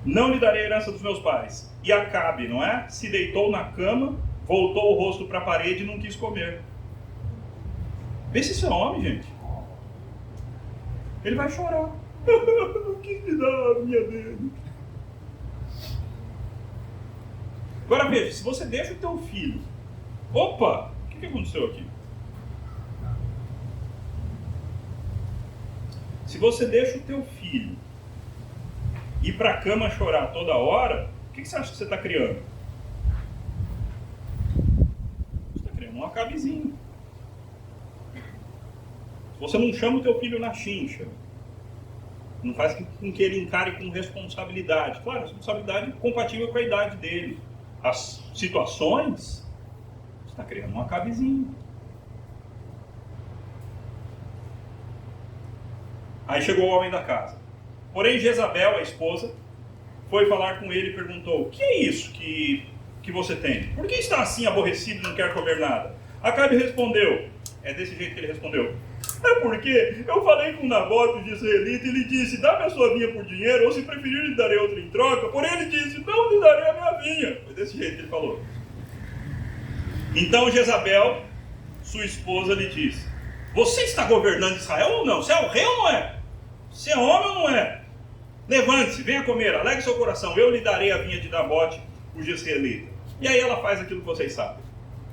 Não lhe darei a herança dos meus pais. E Acabe, não é? Se deitou na cama, voltou o rosto para a parede e não quis comer. Vê se isso é homem, gente. Ele vai chorar. Não quis me dar a minha dele. Agora veja, se você deixa o teu filho... Opa! O que aconteceu aqui? Se você deixa o teu filho ir para a cama chorar toda hora, o que você acha que você está criando? Você está criando um Acabezinho. Se você não chama o teu filho na chincha, não faz com que ele encare com responsabilidade. Claro, responsabilidade compatível com a idade dele. As situações, você está criando um Acabezinho. Aí chegou o homem da casa. Porém, Jezabel, a esposa, foi falar com ele e perguntou: o que é isso que você tem? Por que está assim aborrecido e não quer comer nada? Acabe respondeu, é desse jeito que ele respondeu: é porque eu falei com Nabote de israelita e ele disse: dá-me a sua vinha por dinheiro, ou se preferir lhe darei outra em troca. Porém ele disse: não lhe darei a minha vinha. Foi desse jeito que ele falou. Então Jezabel, sua esposa, lhe disse: você está governando Israel ou não? Você é o rei ou não é? Você é homem ou não é? Levante-se, venha comer, alegre seu coração, eu lhe darei a vinha de Nabote, o jezreelita. E aí ela faz aquilo que vocês sabem.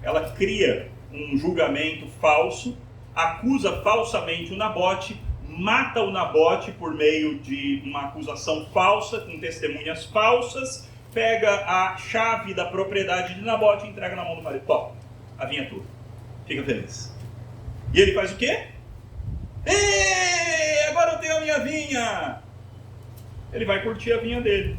Ela cria um julgamento falso, acusa falsamente o Nabote, mata o Nabote por meio de uma acusação falsa, com testemunhas falsas, pega a chave da propriedade de Nabote e entrega na mão do marido. Top, a vinha é tua. Fica feliz. E ele faz o quê? Ei, agora eu tenho a minha vinha! Ele vai curtir a vinha dele.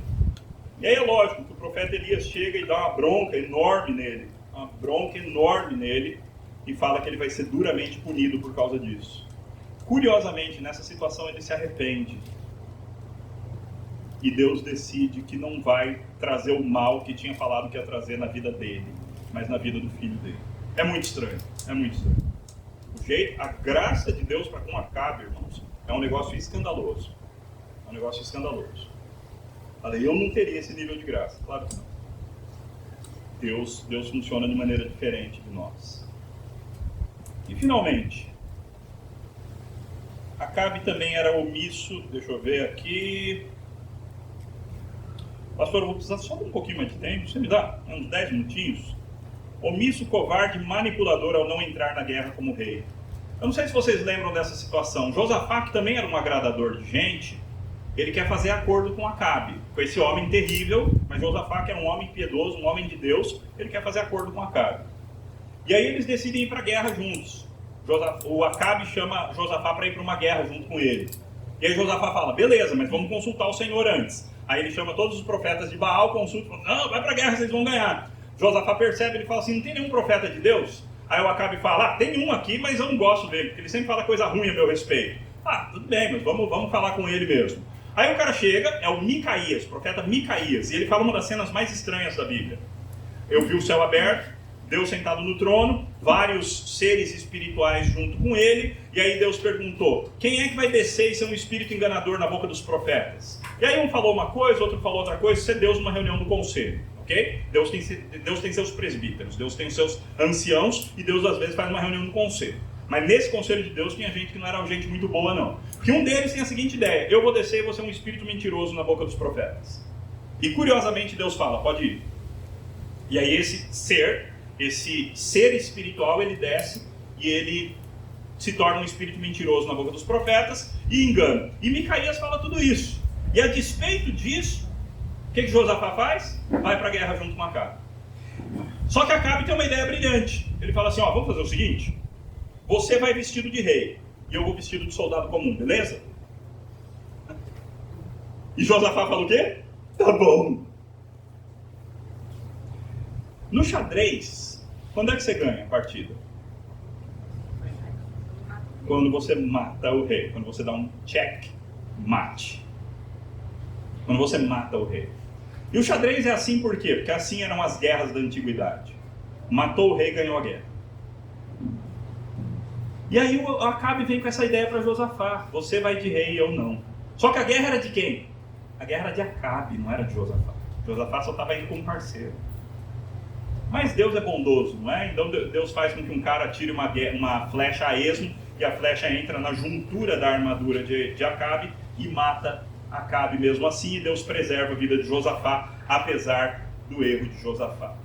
E aí é lógico que o profeta Elias chega e dá uma bronca enorme nele. Uma bronca enorme nele. E fala que ele vai ser duramente punido por causa disso. Curiosamente, nessa situação ele se arrepende. E Deus decide que não vai trazer o mal que tinha falado que ia trazer na vida dele, mas na vida do filho dele. É muito estranho, é muito estranho. A graça de Deus para com Acabe, irmãos, é um negócio escandaloso. É um negócio escandaloso. Falei, eu não teria esse nível de graça, claro que não. Deus funciona de maneira diferente de nós. E finalmente, Acabe também era omisso, deixa eu ver aqui. Pastor, eu vou precisar só de um pouquinho mais de tempo, você me dá uns 10 minutinhos? Omisso, covarde, manipulador ao não entrar na guerra como rei. Eu não sei se vocês lembram dessa situação. Josafá, que também era um agradador de gente, ele quer fazer acordo com Acabe, com esse homem terrível, mas Josafá, que era um homem piedoso, um homem de Deus, ele quer fazer acordo com Acabe. E aí eles decidem ir para a guerra juntos. O Acabe chama Josafá para ir para uma guerra junto com ele. E aí Josafá fala, beleza, mas vamos consultar o Senhor antes. Aí ele chama todos os profetas de Baal, consulta, fala, não, vai para a guerra, vocês vão ganhar. Josafá percebe, ele fala assim, não tem nenhum profeta de Deus? Aí o Acabe fala, tem um aqui, mas eu não gosto dele, porque ele sempre fala coisa ruim a meu respeito. Tudo bem, mas vamos falar com ele mesmo. Aí o cara chega, é o Micaías, o profeta Micaías, e ele fala uma das cenas mais estranhas da Bíblia. Eu vi o céu aberto, Deus sentado no trono, vários seres espirituais junto com ele, e aí Deus perguntou, quem é que vai descer e ser um espírito enganador na boca dos profetas? E aí um falou uma coisa, outro falou outra coisa, isso é Deus numa reunião do conselho, ok? Deus tem seus presbíteros, Deus tem seus anciãos, e Deus às vezes faz uma reunião no conselho. Mas nesse conselho de Deus tinha gente que não era gente muito boa não. Porque um deles tem a seguinte ideia, eu vou descer e vou ser um espírito mentiroso na boca dos profetas. E curiosamente Deus fala, pode ir. E aí esse ser espiritual, ele desce e ele se torna um espírito mentiroso na boca dos profetas e engana. E Micaías fala tudo isso. E a despeito disso, o que Josafá faz? Vai para a guerra junto com Acabe. Só que Acabe tem uma ideia brilhante. Ele fala assim, vamos fazer o seguinte, você vai vestido de rei e eu vou vestido de soldado comum, beleza? E Josafá fala o quê? Tá bom. No xadrez, quando é que você ganha a partida? Quando você mata o rei, quando você dá um checkmate. Quando você mata o rei. E o xadrez é assim por quê? Porque assim eram as guerras da antiguidade. Matou o rei, ganhou a guerra. E aí o Acabe vem com essa ideia para Josafá. Você vai de rei e eu não. Só que a guerra era de quem? A guerra era de Acabe, não era de Josafá. Josafá só estava indo como parceiro. Mas Deus é bondoso, não é? Então Deus faz com que um cara tire uma flecha a esmo e a flecha entra na juntura da armadura de Acabe e mata Acabe mesmo assim. E Deus preserva a vida de Josafá, apesar do erro de Josafá.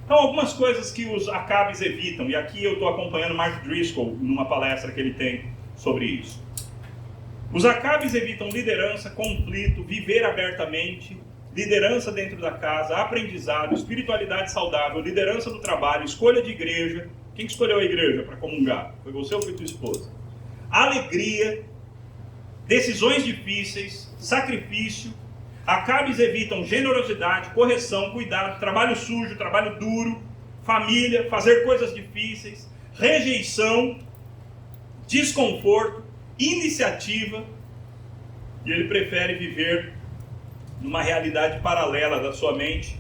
Então, algumas coisas que os Acabes evitam, e aqui eu estou acompanhando Mark Driscoll numa palestra que ele tem sobre isso. Os Acabes evitam liderança, conflito, viver abertamente, liderança dentro da casa, aprendizado, espiritualidade saudável, liderança no trabalho, escolha de igreja. Quem que escolheu a igreja para comungar? Foi você ou foi tua esposa? Alegria, decisões difíceis, sacrifício. Acabes evitam generosidade, correção, cuidado, trabalho sujo, trabalho duro, família, fazer coisas difíceis, rejeição, desconforto, iniciativa. E ele prefere viver numa realidade paralela da sua mente,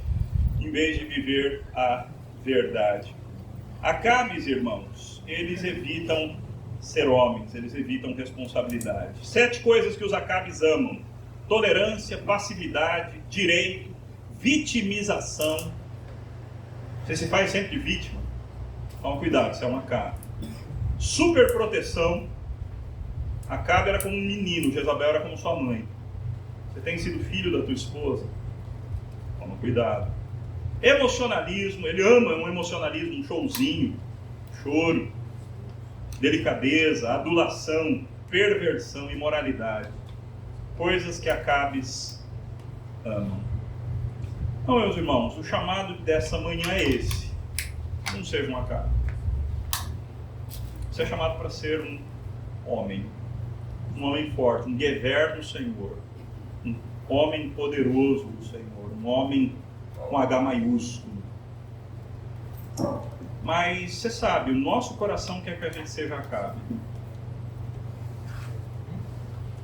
em vez de viver a verdade. Acabes, irmãos, eles evitam ser homens, eles evitam responsabilidade. 7 coisas que os Acabes amam: tolerância, passividade, direito, vitimização. Você se faz sempre de vítima? Toma cuidado, você é um Acabe. Superproteção. Acabe era como um menino, Jezabel era como sua mãe. Você tem sido filho da tua esposa? Toma cuidado. Emocionalismo, ele ama um emocionalismo, um showzinho, choro, delicadeza, adulação, perversão, imoralidade. Coisas que Acabes amam. Então, meus irmãos, o chamado dessa manhã é esse. Não seja um Acabe. Você é chamado para ser um homem forte, um guerreiro do Senhor, um homem poderoso do Senhor, um homem com H maiúsculo. Mas você sabe, o nosso coração quer que a gente seja Acabe.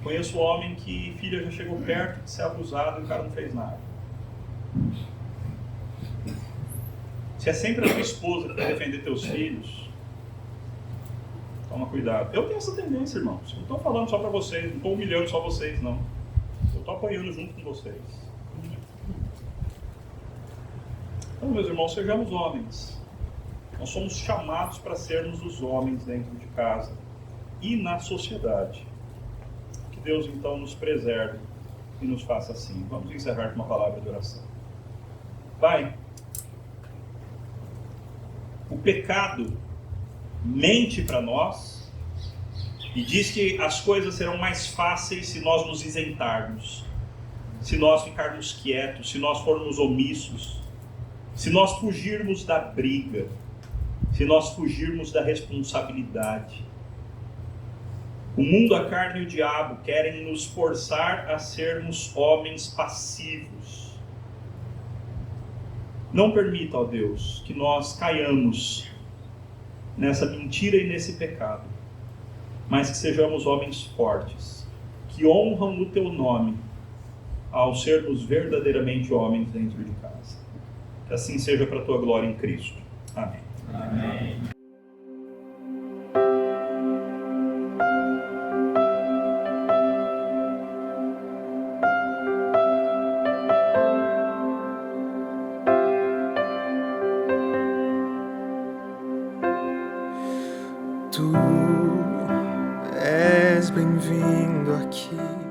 Conheço um homem que filha já chegou perto de ser abusado e o cara não fez nada. Se é sempre a tua esposa que vai defender teus filhos, toma cuidado. Eu tenho essa tendência, irmãos. Não estou falando só para vocês, não estou humilhando só vocês, não. Eu estou apanhando junto com vocês. Então, meus irmãos, sejamos homens. Nós somos chamados para sermos os homens dentro de casa e na sociedade. Que Deus, então, nos preserve e nos faça assim. Vamos encerrar com uma palavra de oração. Pai, o pecado mente para nós e diz que as coisas serão mais fáceis se nós nos isentarmos, se nós ficarmos quietos, se nós formos omissos, se nós fugirmos da briga, se nós fugirmos da responsabilidade. O mundo, a carne e o diabo querem nos forçar a sermos homens passivos. Não permita, ó Deus, que nós caiamos nessa mentira e nesse pecado, mas que sejamos homens fortes, que honram o Teu nome ao sermos verdadeiramente homens dentro de casa. Que assim seja para a Tua glória em Cristo. Amém. Amém. Tu és bem-vindo aqui.